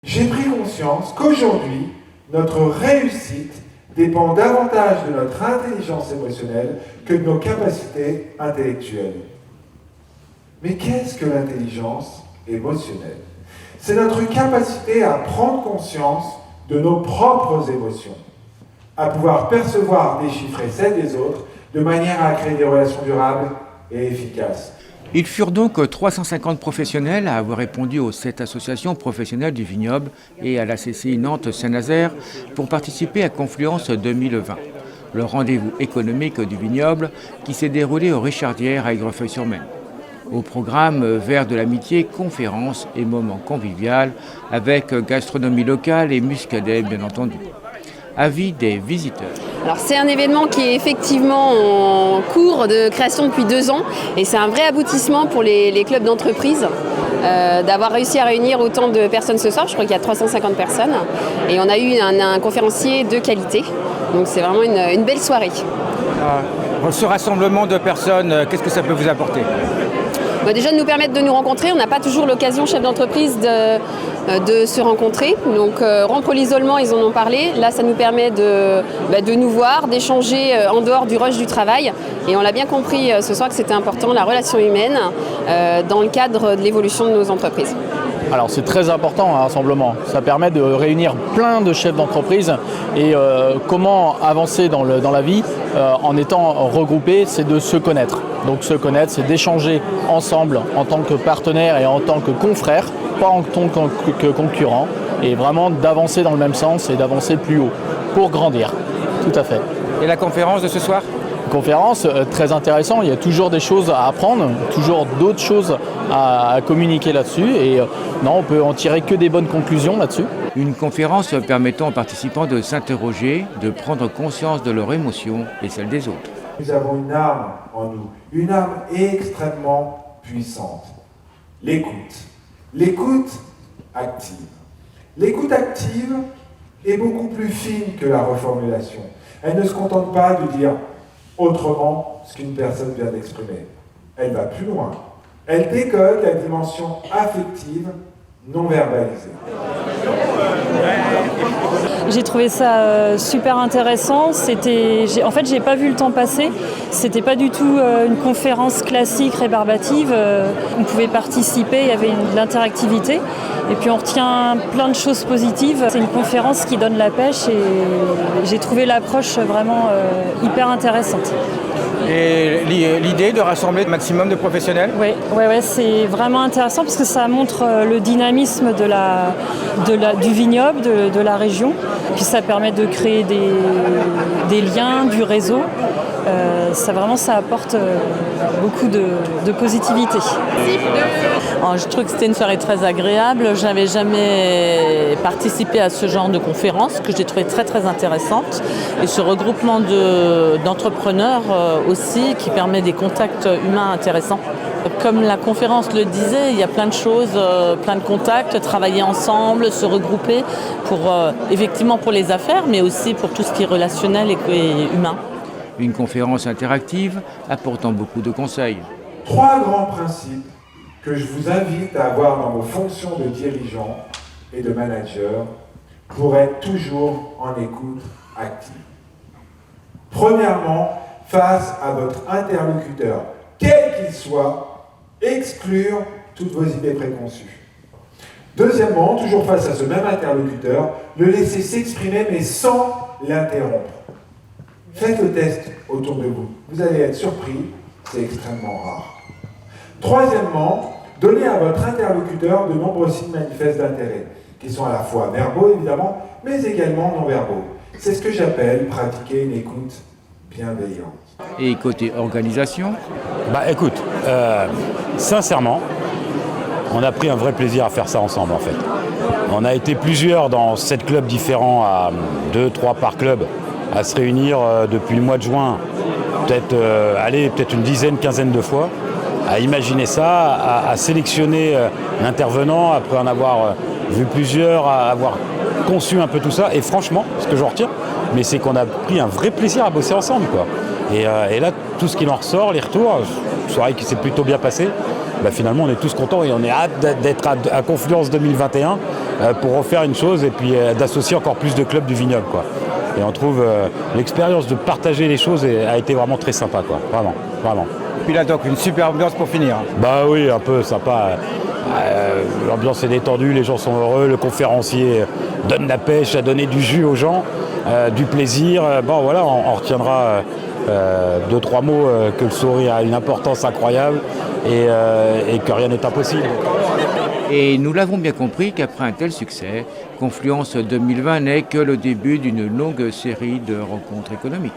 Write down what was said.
J'ai pris conscience qu'aujourd'hui, notre réussite dépend davantage de notre intelligence émotionnelle que de nos capacités intellectuelles. Mais qu'est-ce que l'intelligence émotionnelle? C'est notre capacité à prendre conscience de nos propres émotions, à pouvoir percevoir, déchiffrer celles des autres, de manière à créer des relations durables et efficaces. Ils furent donc 350 professionnels à avoir répondu aux 7 associations professionnelles du vignoble et à la CCI Nantes-Saint-Nazaire pour participer à Confluence 2020, le rendez-vous économique du vignoble qui s'est déroulé aux Richardières à Aigrefeuille-sur-Maine. Au programme, verre de l'amitié, conférences et moments conviviaux avec gastronomie locale et muscadet bien entendu. Avis des visiteurs. Alors c'est un événement qui est effectivement en cours de création depuis 2 ans et c'est un vrai aboutissement pour les clubs d'entreprise d'avoir réussi à réunir autant de personnes ce soir. Je crois qu'il y a 350 personnes et on a eu un conférencier de qualité. Donc c'est vraiment une belle soirée. Ce rassemblement de personnes, qu'est-ce que ça peut vous apporter ? Déjà de nous permettre de nous rencontrer, on n'a pas toujours l'occasion, chef d'entreprise, de se rencontrer. Donc rompre l'isolement, ils en ont parlé. Là, ça nous permet de nous voir, d'échanger en dehors du rush du travail. Et on l'a bien compris ce soir que c'était important, la relation humaine, dans le cadre de l'évolution de nos entreprises. Alors c'est très important un rassemblement, ça permet de réunir plein de chefs d'entreprise et comment avancer dans la vie en étant regroupés, c'est de se connaître. Donc se connaître, c'est d'échanger ensemble en tant que partenaire et en tant que confrère, pas en tant que concurrent, et vraiment d'avancer dans le même sens et d'avancer plus haut pour grandir. Tout à fait. Et la conférence de ce soir ? Conférence très intéressant, il y a toujours des choses à apprendre, toujours d'autres choses à communiquer là-dessus et non, on peut en tirer que des bonnes conclusions là-dessus. Une conférence permettant aux participants de s'interroger, de prendre conscience de leurs émotions et celles des autres. Nous avons une arme en nous, une arme extrêmement puissante, l'écoute. L'écoute active. L'écoute active est beaucoup plus fine que la reformulation. Elle ne se contente pas de dire autrement ce qu'une personne vient d'exprimer. Elle va plus loin. Elle décode la dimension affective non verbalisée. J'ai trouvé ça super intéressant. En fait, j'ai pas vu le temps passer. C'était pas du tout une conférence classique rébarbative. On pouvait participer, il y avait de l'interactivité. Et puis on retient plein de choses positives. C'est une conférence qui donne la pêche et j'ai trouvé l'approche vraiment hyper intéressante. Et l'idée de rassembler le maximum de professionnels ? Oui, c'est vraiment intéressant parce que ça montre le dynamisme du vignoble, de la région. Puis ça permet de créer des liens, du réseau. Ça apporte beaucoup de positivité. Je trouve que c'était une soirée très agréable. Je n'avais jamais participé à ce genre de conférence que j'ai trouvé très très intéressante. Et ce regroupement d'entrepreneurs aussi qui permet des contacts humains intéressants. Comme la conférence le disait, il y a plein de choses, plein de contacts, travailler ensemble, se regrouper effectivement pour les affaires, mais aussi pour tout ce qui est relationnel et humain. Une conférence interactive apportant beaucoup de conseils. 3 grands principes que je vous invite à avoir dans vos fonctions de dirigeant et de manager pour être toujours en écoute active. Premièrement, face à votre interlocuteur, quel qu'il soit, exclure toutes vos idées préconçues. Deuxièmement, toujours face à ce même interlocuteur, le laisser s'exprimer mais sans l'interrompre. Faites le test autour de vous. Vous allez être surpris, c'est extrêmement rare. Troisièmement, donnez à votre interlocuteur de nombreux signes manifestes d'intérêt, qui sont à la fois verbaux évidemment, mais également non verbaux. C'est ce que j'appelle pratiquer une écoute bienveillante. Et côté organisation ? Écoute, sincèrement, on a pris un vrai plaisir à faire ça ensemble en fait. On a été plusieurs dans 7 clubs différents, à 2-3 par club, à se réunir depuis le mois de juin, peut-être une dizaine, quinzaine de fois, à imaginer ça, à sélectionner l'intervenant, après en avoir vu plusieurs, à avoir conçu un peu tout ça. Et franchement, ce que j'en retiens, mais c'est qu'on a pris un vrai plaisir à bosser ensemble, quoi. Et là, tout ce qui en ressort, les retours, une soirée qui s'est plutôt bien passée, finalement on est tous contents et on est hâte d'être à Confluence 2021 pour refaire une chose et puis d'associer encore plus de clubs du vignoble, quoi. Et on trouve l'expérience de partager les choses a été vraiment très sympa, quoi. Vraiment, vraiment. Puis là, donc, une super ambiance pour finir. Bah oui, un peu sympa. L'ambiance est détendue, les gens sont heureux, le conférencier donne la pêche, a donné du jus aux gens, du plaisir. Bon voilà, on retiendra 2-3 mots que le sourire a une importance incroyable et que rien n'est impossible. Et nous l'avons bien compris qu'après un tel succès, Confluence 2020 n'est que le début d'une longue série de rencontres économiques.